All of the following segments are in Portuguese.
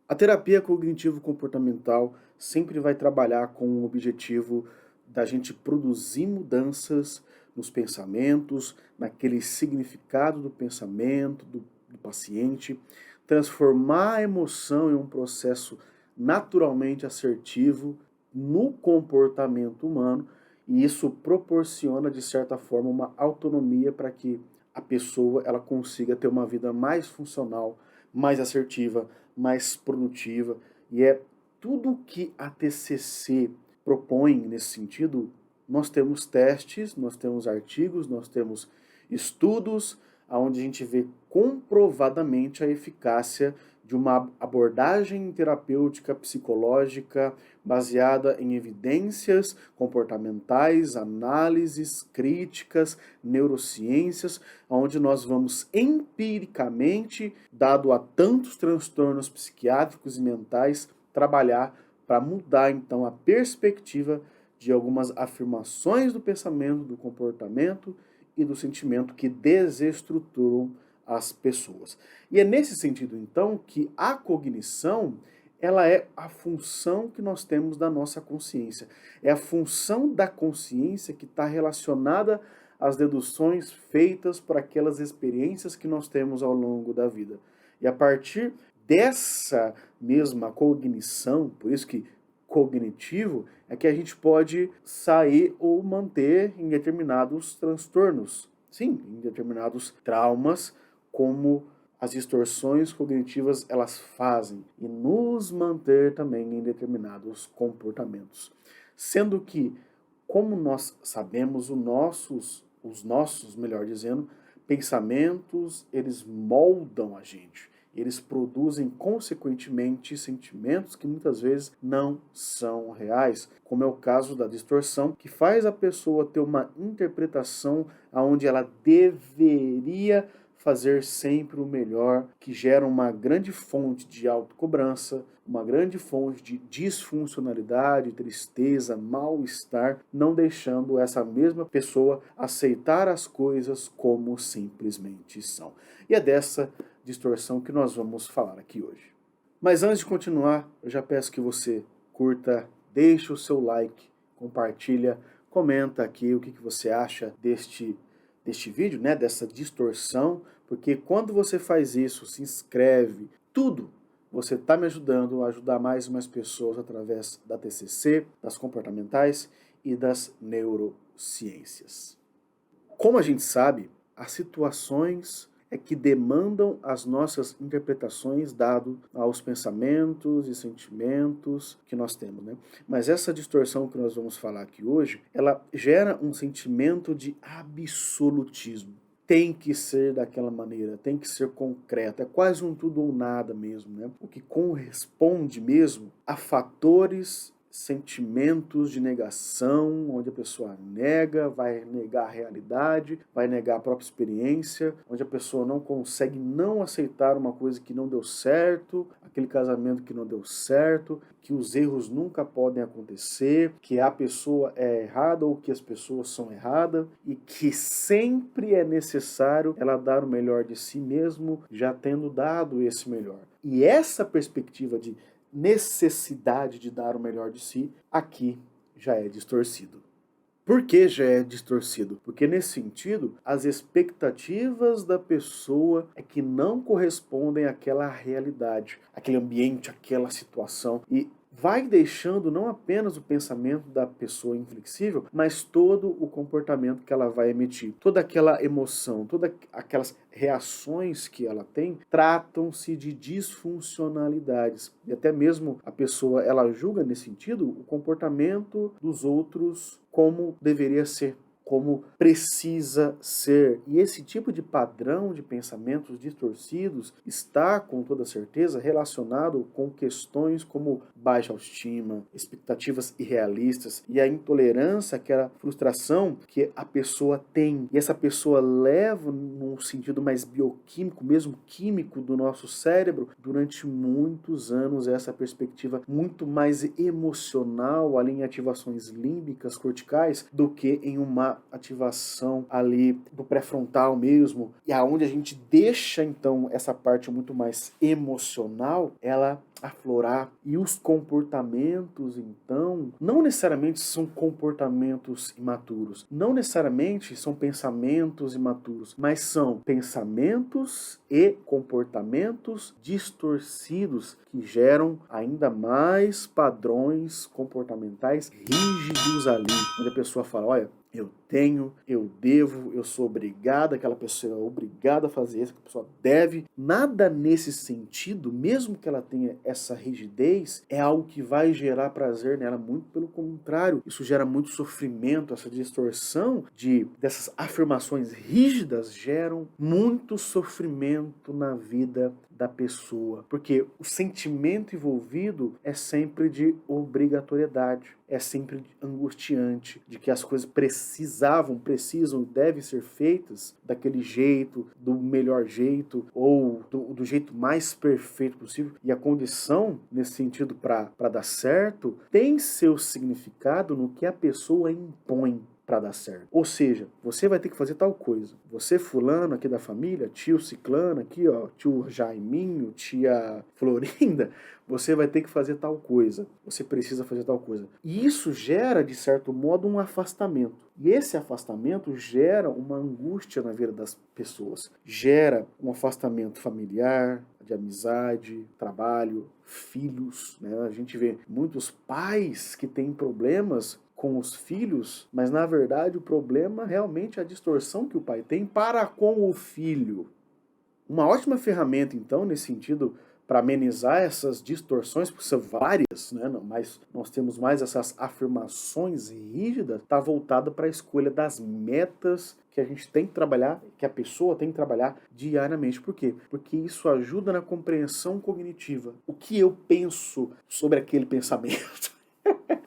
A terapia cognitivo-comportamental sempre vai trabalhar com o objetivo da gente produzir mudanças nos pensamentos, naquele significado do pensamento do paciente, transformar a emoção em um processo naturalmente assertivo no comportamento humano, e isso proporciona, de certa forma, uma autonomia para que a pessoa ela consiga ter uma vida mais funcional, mais assertiva, mais produtiva, e é tudo que a TCC propõe nesse sentido. Nós temos testes, nós temos artigos, nós temos estudos onde a gente vê comprovadamente a eficácia de uma abordagem terapêutica psicológica baseada em evidências comportamentais, análises, críticas, neurociências, onde nós vamos empiricamente, dado a tantos transtornos psiquiátricos e mentais, trabalhar para mudar então a perspectiva de algumas afirmações do pensamento, do comportamento e do sentimento que desestruturam as pessoas. E é nesse sentido então que a cognição ela é a função que nós temos da nossa consciência. É a função da consciência que está relacionada às deduções feitas por aquelas experiências que nós temos ao longo da vida. E a partir dessa mesma cognição, por isso que cognitivo, é que a gente pode sair ou manter em determinados transtornos. Sim, em determinados traumas, como as distorções cognitivas elas fazem e nos manter também em determinados comportamentos. Sendo que, como nós sabemos, os nossos, melhor dizendo, pensamentos, eles moldam a gente. Eles produzem, consequentemente, sentimentos que muitas vezes não são reais, como é o caso da distorção, que faz a pessoa ter uma interpretação onde ela deveria fazer sempre o melhor, que gera uma grande fonte de autocobrança, uma grande fonte de disfuncionalidade, tristeza, mal-estar, não deixando essa mesma pessoa aceitar as coisas como simplesmente são. E é dessa distorção que nós vamos falar aqui hoje. Mas antes de continuar, eu já peço que você curta, deixe o seu like, compartilha, comenta aqui o que você acha deste vídeo, né, dessa distorção, porque quando você faz isso, se inscreve, tudo, você está me ajudando a ajudar mais e mais pessoas através da TCC, das comportamentais e das neurociências. Como a gente sabe, as situações é que demandam as nossas interpretações dado aos pensamentos e sentimentos que nós temos, né? Mas essa distorção que nós vamos falar aqui hoje, ela gera um sentimento de absolutismo. Tem que ser daquela maneira, tem que ser concreto, é quase um tudo ou nada mesmo, né? O que corresponde mesmo a fatores, sentimentos de negação, onde a pessoa nega, vai negar a realidade, vai negar a própria experiência, onde a pessoa não consegue não aceitar uma coisa que não deu certo, aquele casamento que não deu certo, que os erros nunca podem acontecer, que a pessoa é errada ou que as pessoas são erradas e que sempre é necessário ela dar o melhor de si mesmo, já tendo dado esse melhor. E essa perspectiva de necessidade de dar o melhor de si, aqui já é distorcido. Por que já é distorcido? Porque nesse sentido, as expectativas da pessoa é que não correspondem àquela realidade, aquele ambiente, aquela situação, e vai deixando não apenas o pensamento da pessoa inflexível, mas todo o comportamento que ela vai emitir. Toda aquela emoção, todas aquelas reações que ela tem, tratam-se de disfuncionalidades. E até mesmo a pessoa, ela julga nesse sentido o comportamento dos outros como deveria ser, como precisa ser. E esse tipo de padrão de pensamentos distorcidos está, com toda certeza, relacionado com questões como baixa autoestima, expectativas irrealistas e a intolerância, aquela frustração que a pessoa tem. E essa pessoa leva, num sentido mais bioquímico, mesmo químico do nosso cérebro, durante muitos anos, essa perspectiva muito mais emocional, ali em ativações límbicas, corticais, do que em uma ativação ali do pré-frontal mesmo, e aonde a gente deixa então essa parte muito mais emocional, ela E os comportamentos, então, não necessariamente são comportamentos imaturos, não necessariamente são pensamentos imaturos, mas são pensamentos e comportamentos distorcidos que geram ainda mais padrões comportamentais rígidos ali, onde a pessoa fala, olha, eu tenho, eu devo, eu sou obrigado, aquela pessoa é obrigada a fazer isso, aquela pessoa deve. Nada nesse sentido, mesmo que ela tenha essa rigidez, é algo que vai gerar prazer nela, muito pelo contrário. Isso gera muito sofrimento, essa distorção dessas afirmações rígidas geram muito sofrimento na vida da pessoa, porque o sentimento envolvido é sempre de obrigatoriedade, é sempre angustiante, de que as coisas precisam e devem ser feitas daquele jeito, do melhor jeito, ou do jeito mais perfeito possível, e a condição, nesse sentido, para dar certo, tem seu significado no que a pessoa impõe para dar certo. Ou seja, você vai ter que fazer tal coisa. Você fulano aqui da família, tio ciclano aqui, ó, tio Jaiminho, tia Florinda, você vai ter que fazer tal coisa. Você precisa fazer tal coisa. E isso gera, de certo modo, um afastamento. E esse afastamento gera uma angústia na vida das pessoas. Gera um afastamento familiar, de amizade, trabalho, filhos, né? A gente vê muitos pais que têm problemas com os filhos, mas na verdade o problema realmente é a distorção que o pai tem para com o filho. Uma ótima ferramenta, então, nesse sentido, para amenizar essas distorções, porque são várias, né? Mas nós temos mais essas afirmações rígidas, está voltada para a escolha das metas que a gente tem que trabalhar, que a pessoa tem que trabalhar diariamente. Por quê? Porque isso ajuda na compreensão cognitiva. O que eu penso sobre aquele pensamento?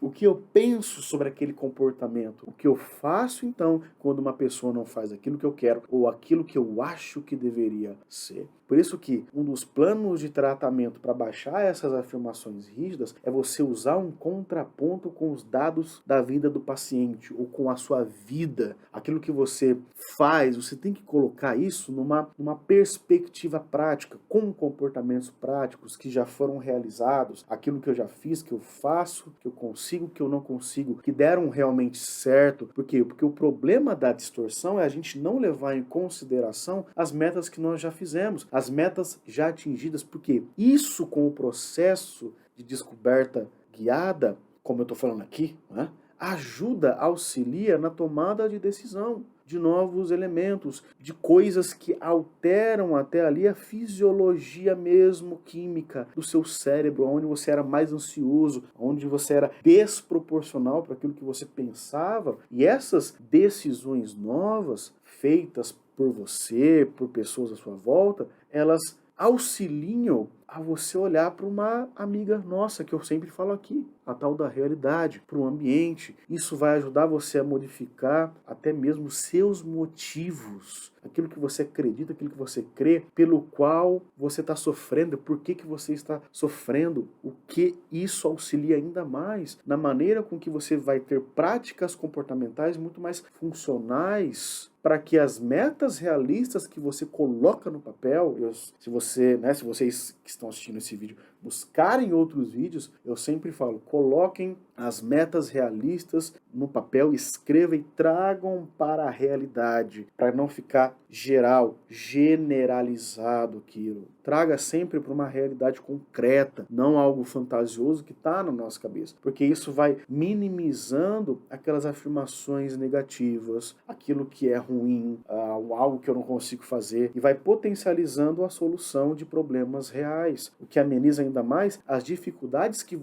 O que eu penso sobre aquele comportamento? O que eu faço, então, quando uma pessoa não faz aquilo que eu quero ou aquilo que eu acho que deveria ser? Por isso que um dos planos de tratamento para baixar essas afirmações rígidas é você usar um contraponto com os dados da vida do paciente ou com a sua vida. Aquilo que você faz, você tem que colocar isso numa perspectiva prática, com comportamentos práticos que já foram realizados, aquilo que eu já fiz, que eu faço, que eu consigo, que eu não consigo, que deram realmente certo. Por quê? Porque o problema da distorção é a gente não levar em consideração as metas que nós já fizemos, as metas já atingidas, porque isso com o processo de descoberta guiada, como eu estou falando aqui, né, ajuda, auxilia na tomada de decisão de novos elementos, de coisas que alteram até ali a fisiologia mesmo química do seu cérebro, onde você era mais ansioso, onde você era desproporcional para aquilo que você pensava. E essas decisões novas, feitas por você, por pessoas à sua volta, elas auxiliam a você olhar para uma amiga nossa, que eu sempre falo aqui, a tal da realidade, para o ambiente. Isso vai ajudar você a modificar até mesmo os seus motivos, aquilo que você acredita, aquilo que você crê, pelo qual você está sofrendo, por que você está sofrendo, o que isso auxilia ainda mais na maneira com que você vai ter práticas comportamentais muito mais funcionais para que as metas realistas que você coloca no papel, se vocês que estão assistindo esse vídeo buscarem outros vídeos, eu sempre falo, coloquem as metas realistas no papel, escrevam e tragam para a realidade, para não ficar geral, generalizado aquilo. Traga sempre para uma realidade concreta, não algo fantasioso que está na nossa cabeça, porque isso vai minimizando aquelas afirmações negativas, aquilo que é ruim, algo que eu não consigo fazer, e vai potencializando a solução de problemas reais, o que ameniza ainda mais as dificuldades que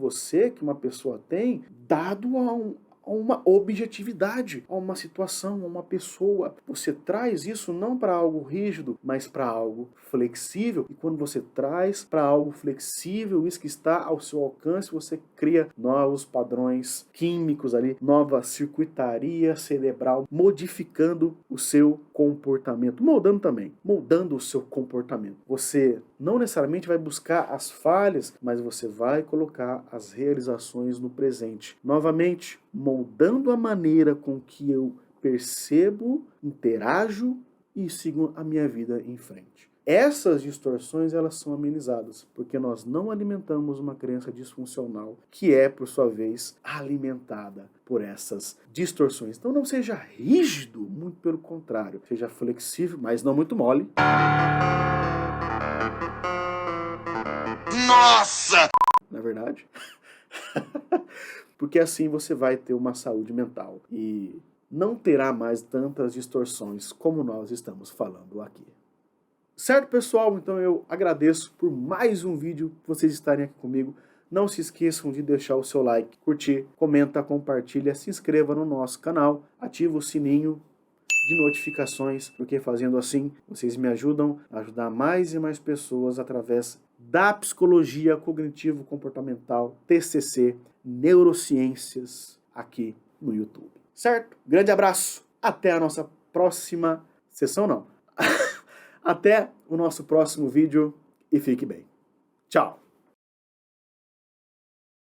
uma pessoa tem, dado a uma objetividade, a uma situação, a uma pessoa. Você traz isso não para algo rígido, mas para algo flexível. E quando você traz para algo flexível, isso que está ao seu alcance, você cria novos padrões químicos ali, nova circuitaria cerebral, modificando o seu comportamento, moldando o seu comportamento. Você não necessariamente vai buscar as falhas, mas você vai colocar as realizações no presente. Novamente, moldando a maneira com que eu percebo, interajo e sigo a minha vida em frente. essas distorções elas são amenizadas, porque nós não alimentamos uma crença disfuncional que é, por sua vez, alimentada por essas distorções. Então não seja rígido, muito pelo contrário. Seja flexível, mas não muito mole. Nossa! Na verdade. Porque assim você vai ter uma saúde mental e não terá mais tantas distorções como nós estamos falando aqui. Certo, pessoal? Então eu agradeço por mais um vídeo, vocês estarem aqui comigo. Não se esqueçam de deixar o seu like, curtir, comenta, compartilha, se inscreva no nosso canal, ativa o sininho de notificações, porque fazendo assim, vocês me ajudam a ajudar mais e mais pessoas através da psicologia cognitivo-comportamental, TCC, neurociências, aqui no YouTube. Certo? Grande abraço, até a nossa próxima sessão, não. Até o nosso próximo vídeo e fique bem. Tchau!